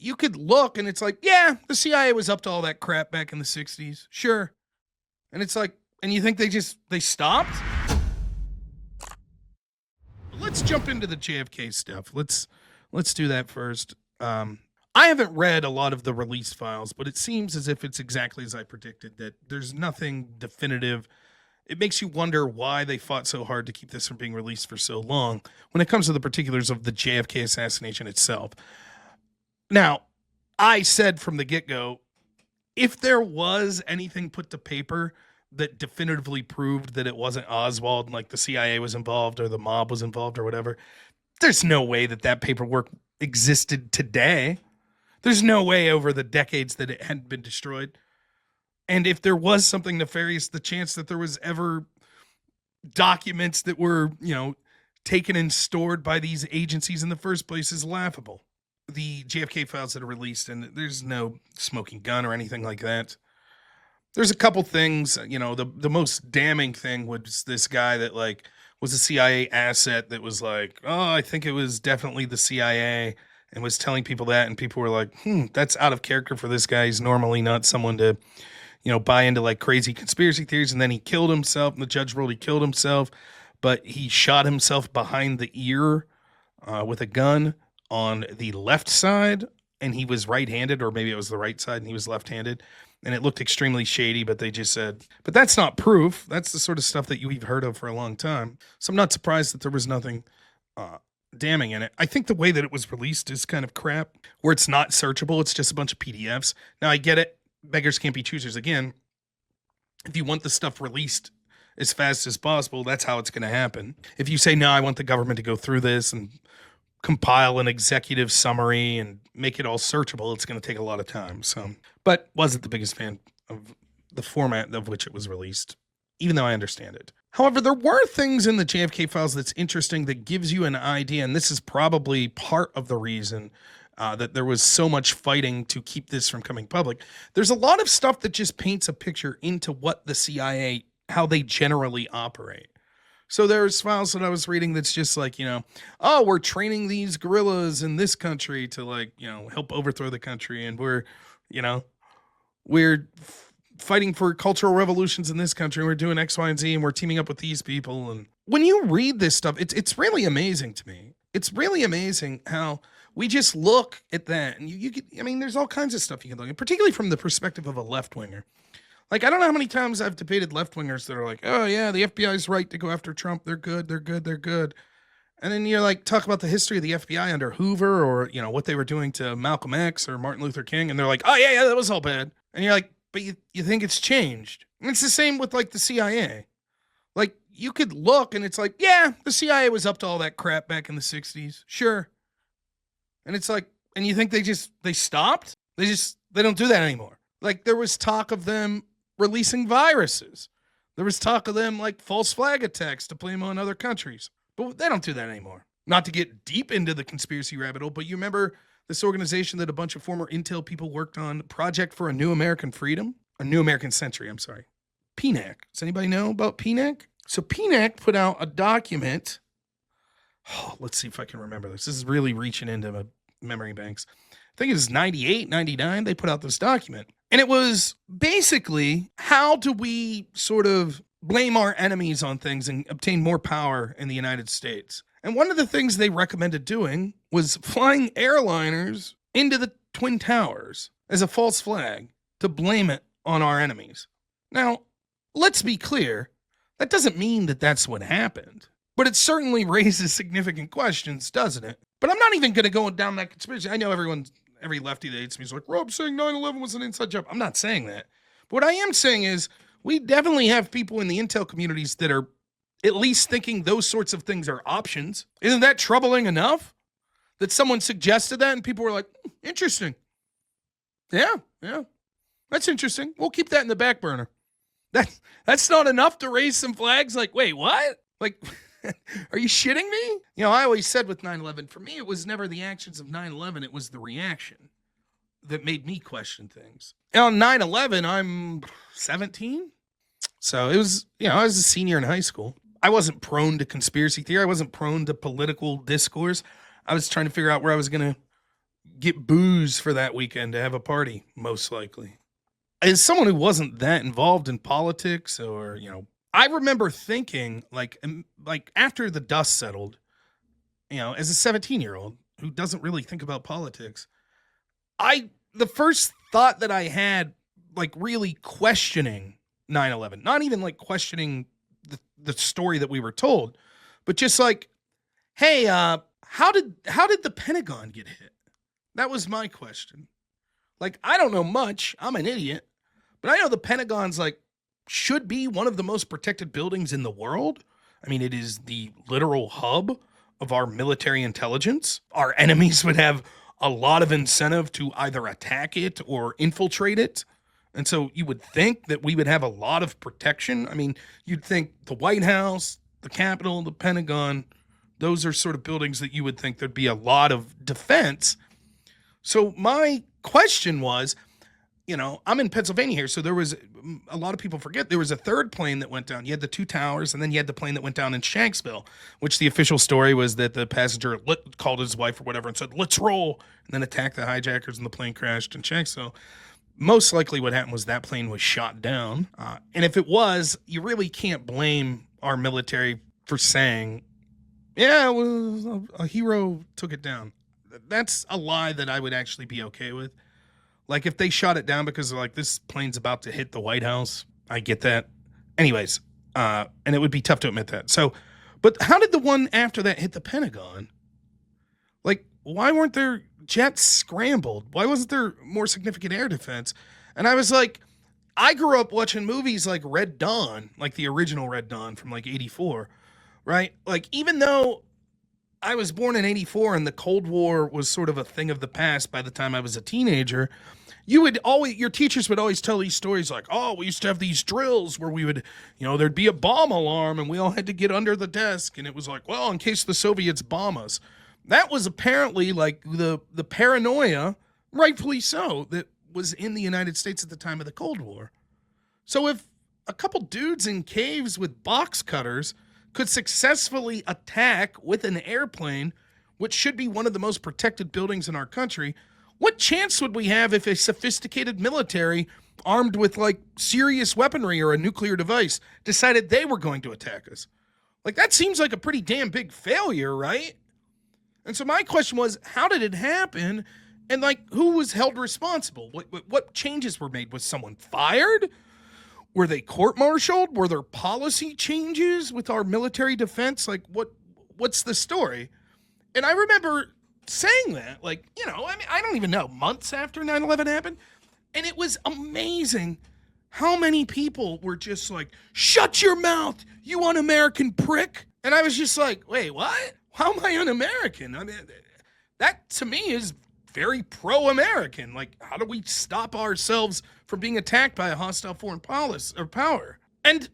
you could look and it's like, yeah, the CIA was up to all that crap back in the 60s. Sure. And it's like, and you think they stopped? Let's jump into the JFK stuff. Let's do that first. I haven't read a lot of the release files, but it seems as if it's exactly as I predicted, that there's nothing definitive. It makes you wonder why they fought so hard to keep this from being released for so long when it comes to the particulars of the JFK assassination itself. Now, I said from the get-go, if there was anything put to paper that definitively proved that it wasn't Oswald and like the CIA was involved or the mob was involved or whatever, there's no way that paperwork existed today. There's no way over the decades that it hadn't been destroyed. And if there was something nefarious, the chance that there was ever documents that were, taken and stored by these agencies in the first place is laughable. The JFK files that are released, and there's no smoking gun or anything like that. There's a couple things, the most damning thing was this guy that was a CIA asset that was like, oh, I think it was definitely the CIA, and was telling people that, and people were like, that's out of character for this guy. He's normally not someone to, buy into like crazy conspiracy theories. And then he killed himself, and the judge ruled he killed himself, but he shot himself behind the ear with a gun on the left side, and he was right-handed, or maybe it was the right side and he was left-handed, and it looked extremely shady, but they just said, but that's not proof. That's the sort of stuff that we've heard of for a long time. So I'm not surprised that there was nothing damning in it. I think the way that it was released is kind of crap, where it's not searchable. It's just a bunch of PDFs. Now, I get it. Beggars can't be choosers. Again, if you want the stuff released as fast as possible, that's how it's going to happen. If you say, no, I want the government to go through this and compile an executive summary and make it all searchable, it's going to take a lot of time. So, but wasn't the biggest fan of the format of which it was released, even though I understand it. However, there were things in the JFK files that's interesting that gives you an idea, and this is probably part of the reason that there was so much fighting to keep this from coming public. There's a lot of stuff that just paints a picture into what the CIA, how they generally operate. So there's files that I was reading that's just like, oh, we're training these guerrillas in this country to help overthrow the country. And we're fighting for cultural revolutions in this country. We're doing X, Y, and Z, and we're teaming up with these people. And when you read this stuff, it's really amazing to me. It's really amazing how we just look at that. And you could, there's all kinds of stuff you can look at, particularly from the perspective of a left-winger. Like, I don't know how many times I've debated left-wingers that are like, oh, yeah, the FBI's right to go after Trump. They're good. And then you're like, talk about the history of the FBI under Hoover, or, what they were doing to Malcolm X or Martin Luther King. And they're like, oh, yeah, that was all bad. And you're like, but you think it's changed. And it's the same with, the CIA. Like, you could look and it's like, yeah, the CIA was up to all that crap back in the 60s. Sure. And it's like, and you think they stopped? They don't do that anymore. Like, there was talk of them releasing viruses. There was talk of them false flag attacks to blame on other countries. But they don't do that anymore. Not to get deep into the conspiracy rabbit hole, but you remember this organization that a bunch of former intel people worked on, Project for a New American Freedom? A New American Century, I'm sorry. PNAC. Does anybody know about PNAC? So PNAC put out a document. Oh, let's see if I can remember this. This is really reaching into my memory banks. I think it was 98, 99. They put out this document. And it was basically, how do we sort of blame our enemies on things and obtain more power in the United States? And one of the things they recommended doing was flying airliners into the Twin Towers as a false flag to blame it on our enemies. Now, let's be clear, that doesn't mean that that's what happened, but it certainly raises significant questions, doesn't it? But I'm not even going to go down that conspiracy. I know every lefty that hates me is like, Rob saying 9/11 was an inside job. I'm not saying that. But what I am saying is we definitely have people in the intel communities that are at least thinking those sorts of things are options. Isn't that troubling enough that someone suggested that and people were like, interesting. Yeah. That's interesting. We'll keep that in the back burner. That's not enough to raise some flags like, wait, what? Like, are you shitting me? I always said with 9/11, for me, it was never the actions of 9/11. It was the reaction that made me question things. And on 9/11, I'm 17. So it was, I was a senior in high school. I wasn't prone to conspiracy theory. I wasn't prone to political discourse. I was trying to figure out where I was going to get booze for that weekend to have a party, most likely. As someone who wasn't that involved in politics or, I remember thinking like after the dust settled, as a 17-year-old who doesn't really think about politics, the first thought that I had, like really questioning 9/11, not even like questioning the story that we were told, but just like, hey, how did the Pentagon get hit? That was my question. Like, I don't know much. I'm an idiot, but I know the Pentagon's like should be one of the most protected buildings in the world. I mean, it is the literal hub of our military intelligence. Our enemies would have a lot of incentive to either attack it or infiltrate it. And so you would think that we would have a lot of protection. I mean, you'd think the White House, the Capitol, the Pentagon, those are sort of buildings that you would think there'd be a lot of defense. So my question was, I'm in Pennsylvania here, so there was a lot of people forget there was a third plane that went down. You had the two towers, and then you had the plane that went down in Shanksville, which the official story was that the passenger called his wife or whatever and said, "Let's roll," and then attacked the hijackers, and the plane crashed in Shanksville. Most likely what happened was that plane was shot down. And if it was, you really can't blame our military for saying, yeah, well, a hero took it down. That's a lie that I would actually be okay with. Like, if they shot it down because they're like, this plane's about to hit the White House, I get that. Anyways, and it would be tough to admit that. So, but how did the one after that hit the Pentagon? Like, why weren't there jets scrambled? Why wasn't there more significant air defense? And I was like, I grew up watching movies like Red Dawn, like the original Red Dawn from like 84, right? Like, even though I was born in 84 and the Cold War was sort of a thing of the past by the time I was a teenager, your teachers would always tell these stories like, oh, we used to have these drills where we would, there'd be a bomb alarm and we all had to get under the desk. And it was like, well, in case the Soviets bomb us. That was apparently like the paranoia, rightfully so, that was in the United States at the time of the Cold War. So if a couple dudes in caves with box cutters could successfully attack with an airplane, which should be one of the most protected buildings in our country, what chance would we have if a sophisticated military armed with like serious weaponry or a nuclear device decided they were going to attack us? Like, that seems like a pretty damn big failure, right? And so my question was, how did it happen? And like, who was held responsible? What changes were made? Was someone fired? Were they court-martialed? Were there policy changes with our military defense? Like, what's the story? And I remember saying that, like, I don't even know, months after 9/11 happened. And it was amazing how many people were just like, shut your mouth, you un-American prick. And I was just like, wait, what? How am I un-American? I mean, that to me is very pro-American. Like, how do we stop ourselves from being attacked by a hostile foreign policy or power? And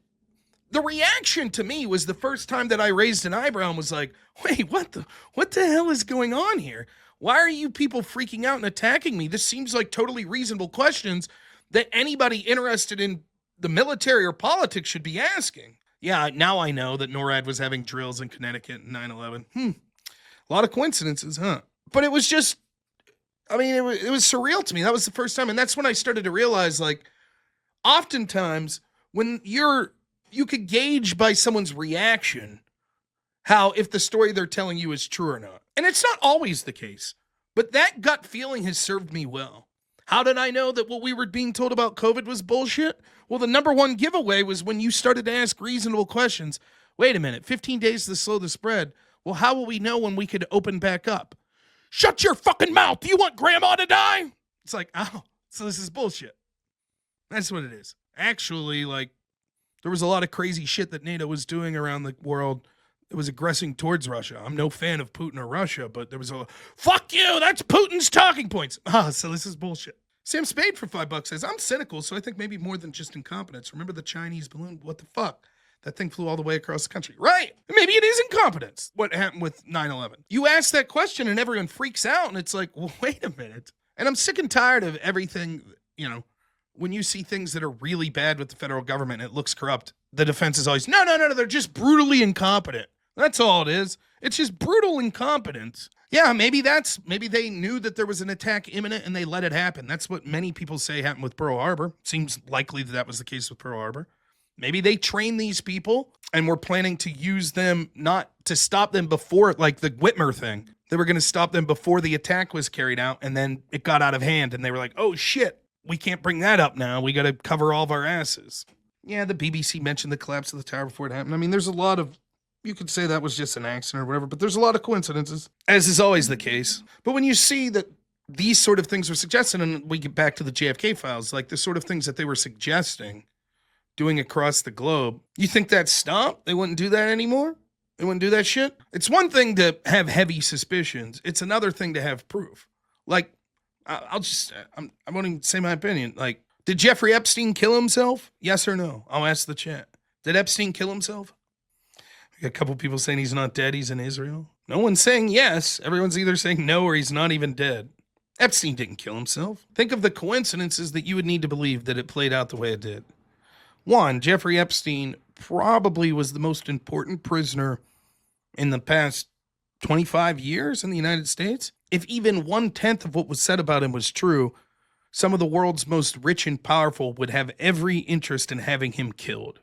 the reaction to me was the first time that I raised an eyebrow and was like, wait, what the hell is going on here? Why are you people freaking out and attacking me? This seems like totally reasonable questions that anybody interested in the military or politics should be asking. Yeah, now I know that NORAD was having drills in Connecticut in 9/11. A lot of coincidences, huh? But it was just, I mean, it was surreal to me. That was the first time. And that's when I started to realize, like, oftentimes when you could gauge by someone's reaction how if the story they're telling you is true or not. And it's not always the case, but that gut feeling has served me well. How did I know that what we were being told about COVID was bullshit? Well, the number one giveaway was when you started to ask reasonable questions. Wait a minute, 15 days to slow the spread. Well, how will we know when we could open back up? Shut your fucking mouth. Do you want grandma to die? It's like, oh, so this is bullshit. That's what it is. Actually, like, there was a lot of crazy shit that NATO was doing around the world. It was aggressing towards Russia. I'm no fan of Putin or Russia, but there was a, fuck you, that's Putin's talking points. So this is bullshit. Sam Spade for $5 says, I'm cynical, so I think maybe more than just incompetence. Remember the Chinese balloon? What the fuck? That thing flew all the way across the country. Right. Maybe it is incompetence. What happened with 9/11? You ask that question and everyone freaks out, and it's like, well, wait a minute. And I'm sick and tired of everything, when you see things that are really bad with the federal government and it looks corrupt, the defense is always, no, they're just brutally incompetent. That's all it is. It's just brutal incompetence. Yeah, maybe they knew that there was an attack imminent and they let it happen. That's what many people say happened with Pearl Harbor. Seems likely that was the case with Pearl Harbor. Maybe they trained these people and were planning to use them, not to stop them before, like the Whitmer thing. They were going to stop them before the attack was carried out, and then it got out of hand, and they were like, oh shit, we can't bring that up now. We got to cover all of our asses. Yeah, the BBC mentioned the collapse of the tower before it happened. I mean, there's a lot of, you could say that was just an accident or whatever, but there's a lot of coincidences, as is always the case. But when you see that these sort of things were suggested, and we get back to the JFK files, like the sort of things that they were suggesting, doing across the globe, you think that stopped? They wouldn't do that anymore? They wouldn't do that shit? It's one thing to have heavy suspicions. It's another thing to have proof. Like, I won't even say my opinion. Like, did Jeffrey Epstein kill himself? Yes or no? I'll ask the chat. Did Epstein kill himself? We got a couple people saying he's not dead, he's in Israel. No one's saying yes. Everyone's either saying no or he's not even dead. Epstein didn't kill himself. Think of the coincidences that you would need to believe that it played out the way it did. One, Jeffrey Epstein probably was the most important prisoner in the past 25 years in the United States. If even 1/10 of what was said about him was true, some of the world's most rich and powerful would have every interest in having him killed.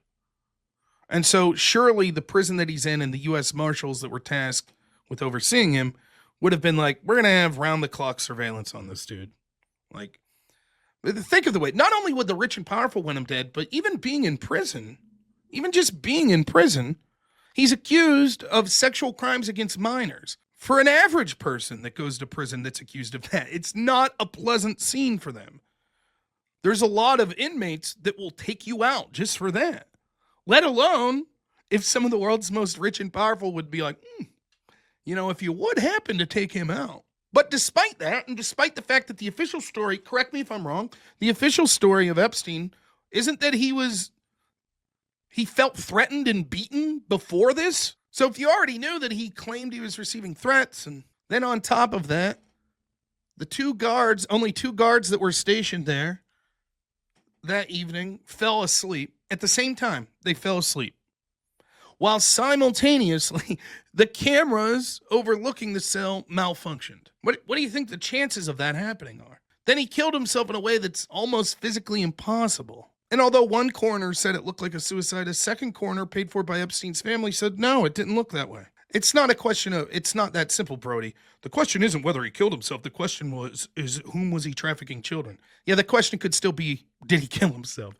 And so surely the prison that he's in and the U.S. Marshals that were tasked with overseeing him would have been like, we're going to have round-the-clock surveillance on this dude. Like, think of the way, not only would the rich and powerful want him dead, but even being in prison, even just being in prison, he's accused of sexual crimes against minors. For an average person that goes to prison that's accused of that, it's not a pleasant scene for them. There's a lot of inmates that will take you out just for that. Let alone if some of the world's most rich and powerful would be like, if you would happen to take him out. But despite that, and despite the fact that the official story, correct me if I'm wrong, the official story of Epstein isn't that he felt threatened and beaten before this. So if you already knew that he claimed he was receiving threats, and then on top of that, only two guards that were stationed there that evening fell asleep. At the same time, they fell asleep. While simultaneously, the cameras overlooking the cell malfunctioned. What do you think the chances of that happening are? Then he killed himself in a way that's almost physically impossible. And although one coroner said it looked like a suicide, a second coroner paid for by Epstein's family said, no, it didn't look that way. It's not that simple, Brody. The question isn't whether he killed himself. The question is whom was he trafficking children? Yeah, the question could still be, did he kill himself?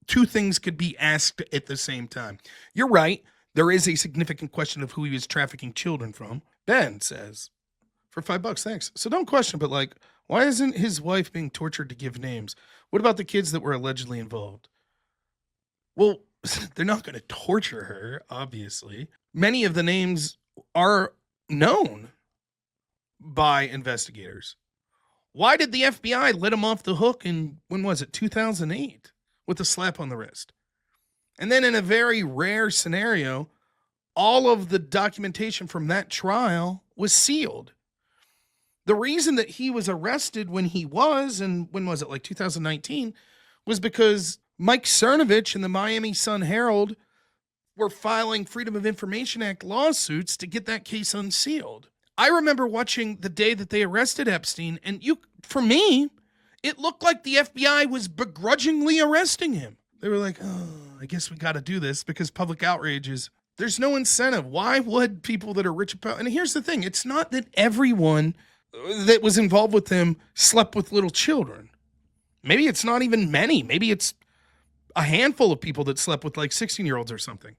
Two things could be asked at the same time. You're right. There is a significant question of who he was trafficking children from. Ben says, for $5, thanks. So don't question, but like, why isn't his wife being tortured to give names? What about the kids that were allegedly involved? Well, they're not going to torture her, obviously. Many of the names are known by investigators. Why did the FBI let him off the hook in, when was it, 2008, with a slap on the wrist? And then in a very rare scenario, all of the documentation from that trial was sealed. The reason that he was arrested when he was, and when was it, like 2019, was because Mike Cernovich and the Miami Sun-Herald were filing Freedom of Information Act lawsuits to get that case unsealed. I remember watching the day that they arrested Epstein, and for me, it looked like the FBI was begrudgingly arresting him. They were like, oh, I guess we got to do this because public outrage is, there's no incentive. Why would people that are rich and powerful? And here's the thing. It's not that everyone that was involved with him slept with little children. Maybe it's not even many. Maybe it's a handful of people that slept with like 16-year-olds or something.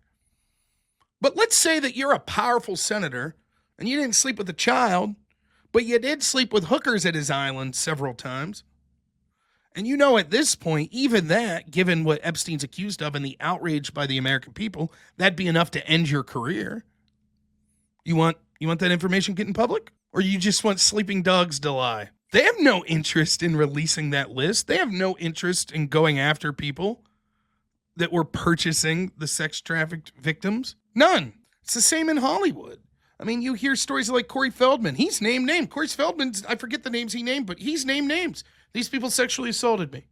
But let's say that you're a powerful senator and you didn't sleep with a child, but you did sleep with hookers at his island several times. And at this point, even that, given what Epstein's accused of and the outrage by the American people, that'd be enough to end your career. You want that information getting public? Or you just want sleeping dogs to lie? They have no interest in releasing that list. They have no interest in going after people that were purchasing the sex trafficked victims. None. It's the same in Hollywood. I mean, you hear stories like Corey Feldman. He's named names. Corey Feldman, I forget the names he named, but he's named names. These people sexually assaulted me.